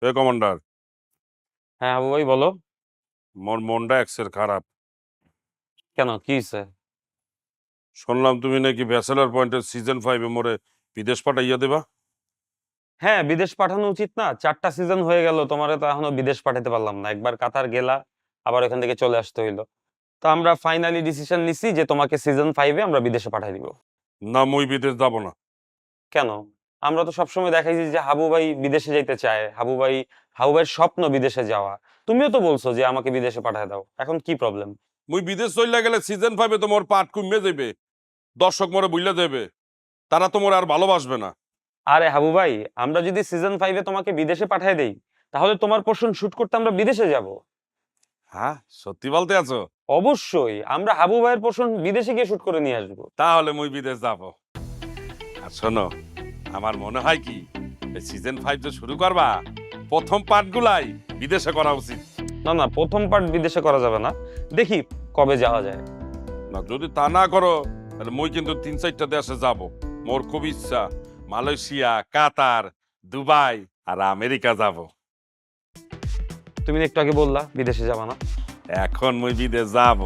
এ commander, হ্যাঁ হাবু ভাই বলো। মোর মনটা এক্সের খারাপ। কেন, কি হয়েছে? শুনলাম তুমি নাকি ব্যাচেলার পয়েন্টের সিজন 5 মোরে বিদেশ পাঠাইয়া দেবা। হ্যাঁ, বিদেশ পাঠানো উচিত না? 4টা সিজন হয়ে গেল, তোমারে তো এখনো বিদেশ পাঠাতে পারলাম না। একবার কাতার গেলা, আবার এখান থেকে চলে আসতে হইলো। তো আমরা ফাইনালি ডিসিশন নিছি যে তোমাকে সিজন 5-এ আমরা বিদেশে পাঠাই দিব। না, মুই বিদেশ যাব না। কেন? আমরা তো সবসময় দেখাইছি যে হাবু ভাই বিদেশে যাইতে চায়, হাবু ভাইয়ের স্বপ্ন বিদেশে যাওয়া। তুমিও তো বলছো যে আমাকে বিদেশে পাঠায় দাও, এখন কি প্রবলেম? মুই বিদেশ চইলা গেলে সিজন 5-এ তো মোর পাট কমে যাবে, দর্শক মোরে বুইলা দেবে, তারা তো মোরে আর ভালোবাসবে না। আরে হাবু ভাই, আমরা যদি সিজন 5-এ তোমাকে বিদেশে পাঠায় দেই, তাহলে তোমার পোর্শন শুট করতে আমরা বিদেশে যাব। হ্যাঁ, সত্যি বলতে আছো? অবশ্যই আমরা হাবু ভাইয়ের পোর্শন বিদেশে গিয়ে শুট করে নিয়ে আসবো। তাহলে মুই বিদেশ যাব। আর শোনো, আমার মনে হয় কি, এই সিজন 5 যে শুরু করবা, প্রথম পার্টগুলাই বিদেশে করা উচিত। না না, প্রথম পার্ট বিদেশে করা যাবে না। দেখি কবে যাওয়া যায়। না, যদি তা না করো তাহলে মুই কিন্তু 3-4টা দেশে যাব। মোর খুব ইচ্ছা মালয়েশিয়া, কাতার, দুবাই আর আমেরিকা যাব। তুমি একটু আগে বললা বিদেশে যাবা না। এখন মুই বিদেশ যাব।